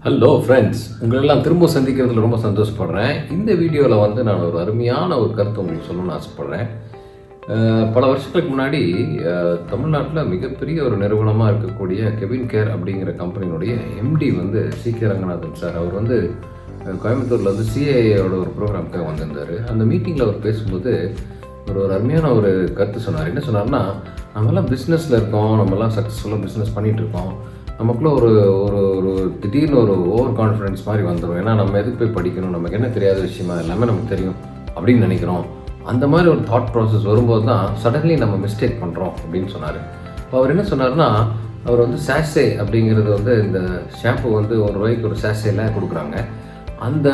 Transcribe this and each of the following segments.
Hello friends, உங்களெல்லாம் திரும்ப சந்திக்கிறதுல ரொம்ப சந்தோஷப்படுறேன். இந்த வீடியோவில் வந்து நான் ஒரு அருமையான ஒரு கருத்து உங்களுக்கு சொல்லணும்னு ஆசைப்பட்றேன். பல வருஷத்துக்கு முன்னாடி தமிழ்நாட்டில் மிகப்பெரிய ஒரு நிறுவனமாக இருக்கக்கூடிய கெவின் கேர் அப்படிங்கிற கம்பெனியினுடைய எம்டி வந்து சி.கே. ரங்கநாதன் சார், அவர் வந்து கோயம்புத்தூரில் வந்து சிஏஏயோட ஒரு ப்ரோக்ராமுக்காக வந்திருந்தார். அந்த மீட்டிங்கில் அவர் பேசும்போது ஒரு அருமையான ஒரு கருத்து சொன்னார். என்ன சொன்னார்னா, நம்மலாம் பிஸ்னஸில் இருக்கோம், நம்மலாம் சக்ஸஸ்ஃபுல்லாக பிஸ்னஸ் பண்ணிகிட்ருக்கோம். நமக்குள்ள ஒரு ஒரு ஒரு திடீர்னு ஒரு ஓவர் கான்ஃபிடென்ஸ் மாதிரி வந்துடும். ஏன்னா நம்ம எதுக்கு போய் படிக்கணும், நமக்கு என்ன தெரியாத விஷயமா எல்லாமே நமக்கு தெரியும் அப்படின்னு நினைக்கிறோம். அந்த மாதிரி ஒரு தாட் ப்ராசஸ் வரும்போது தான் சடன்லி நம்ம மிஸ்டேக் பண்ணுறோம் அப்படின்னு சொன்னார். இப்போ அவர் என்ன சொன்னார்னா, அவர் வந்து சாஷே அப்படிங்கிறது வந்து இந்த ஷாம்பு வந்து ₹1 ஒரு சாஷேலாம் கொடுக்குறாங்க. அந்த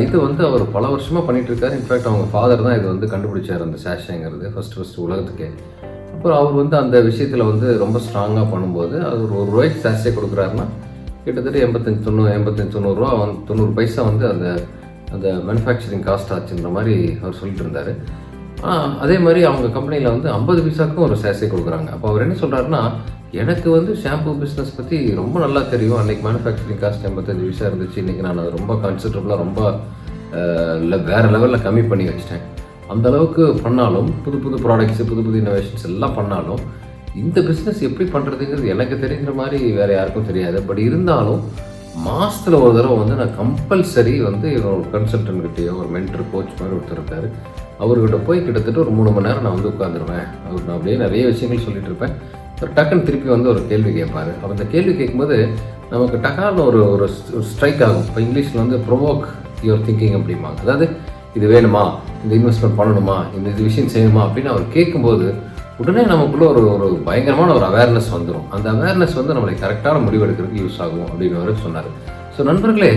இது வந்து அவர் பல வருஷமாக பண்ணிகிட்ருக்காரு. இன்ஃபேக்ட் அவங்க ஃபாதர் தான் இது வந்து கண்டுபிடிச்சார், அந்த சாஷேங்கிறது ஃபஸ்ட்டு உலகத்துக்கே. அப்புறம் அவர் வந்து அந்த விஷயத்தில் வந்து ரொம்ப ஸ்ட்ராங்காக பண்ணும்போது அது ஒரு ₹1 சாஷே கொடுக்குறாருன்னா கிட்டத்தட்ட 85-90 ரூபா வந்து 90 பைசா வந்து அந்த அந்த மேனுஃபேக்சரிங் காஸ்ட் ஆச்சுன்ற மாதிரி அவர் சொல்லிட்டு இருந்தார். அதே மாதிரி அவங்க கம்பெனியில் வந்து 50 பைசாவுக்கும் ஒரு சாஷே கொடுக்குறாங்க. அப்போ அவர் என்ன சொல்கிறாருன்னா, எனக்கு வந்து ஷாம்பு பிஸ்னஸ் பற்றி ரொம்ப நல்லா தெரியும். அன்றைக்கி மேனுஃபேக்சரிங் காஸ்ட் 85 பைசா இருந்துச்சு. இன்றைக்கி நான் அதை ரொம்ப கன்சிடரபுளாக ரொம்ப வேறு லெவலில் கம்மி பண்ணி வச்சிட்டேன். அந்தளவுக்கு பண்ணாலும் புது புது ப்ராடக்ட்ஸு புது புது இன்னோவேஷன்ஸ் எல்லாம் பண்ணாலும் இந்த பிஸ்னஸ் எப்படி பண்ணுறதுங்கிறது எனக்கு தெரிகிற மாதிரி வேறு யாருக்கும் தெரியாது. பட் இருந்தாலும் மாதத்தில் ஒரு தடவை வந்து நான் கம்பல்சரி வந்து ஒரு கன்சல்டன்ட்கிட்டயோ ஒரு மென்டர் கோச் மாதிரி ஒருத்தர் இருக்கார், அவர்கிட்ட போய் கிட்டத்தட்ட ஒரு 3 மணி நேரம் நான் வந்து உட்காந்துருவேன். அவர் நான் அப்படியே நிறைய விஷயங்கள் சொல்லிட்டு இருப்பேன். ஒரு டக்குன்னு திருப்பி வந்து ஒரு கேள்வி கேட்பார். அவர் அந்த கேள்வி கேட்கும்போது நமக்கு டக்கான ஒரு ஒரு ஸ்ட்ரைக் ஆகும். இப்போ இங்கிலீஷில் வந்து ப்ரொவோக் யுவர் திங்கிங் அப்படிம்பாங்க. அதாவது இது வேணுமா, இந்த இன்வெஸ்ட்மெண்ட் பண்ணணுமா, இது விஷயம் செய்யணுமா அப்படின்னு அவர் கேட்கும்போது உடனே நமக்குள்ளே ஒரு ஒரு பயங்கரமான ஒரு அவேர்னஸ் வந்துடும். அந்த அவேர்னஸ் வந்து நம்மளை கரெக்டான முடிவெடுக்கிறதுக்கு யூஸ் ஆகும் அப்படின்னு அவர் சொன்னார். ஸோ நண்பர்களே,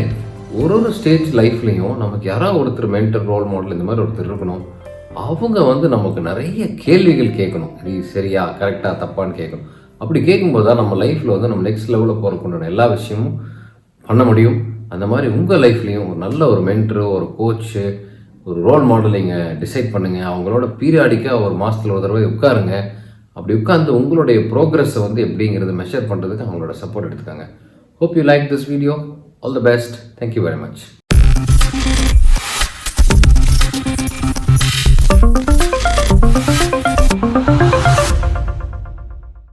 ஒரு ஸ்டேஜ் லைஃப்லையும் நமக்கு யாராவது ஒருத்தர் மென்டர், ரோல் மாடல் இந்த மாதிரி ஒருத்தர் இருக்கணும். அவங்க வந்து நமக்கு நிறைய கேள்விகள் கேட்கணும். இது சரியா, கரெக்டாக, தப்பான்னு கேட்கணும். அப்படி கேட்கும்போது தான் நம்ம லைஃப்பில் வந்து நம்ம நெக்ஸ்ட் லெவலில் போகிறதுக்குண்டான எல்லா விஷயமும் பண்ண முடியும். அந்த மாதிரி உங்கள் லைஃப்லேயும் ஒரு நல்ல ஒரு மென்டரு, ஒரு கோச்சு, ஒரு ரோல் மாடல் நீங்கள் டிசைட் பண்ணுங்கள். அவங்களோட பீரியாடிக்காக ஒரு மாதத்தில் ஒரு தடவை உட்காருங்க. அப்படி உட்காந்து உங்களுடைய ப்ரோக்ரஸை வந்து எப்படிங்கிறத மெஷர் பண்ணுறதுக்கு அவங்களோட சப்போர்ட் எடுத்துக்காங்க. Hope you like this video. All the best. Thank you very much.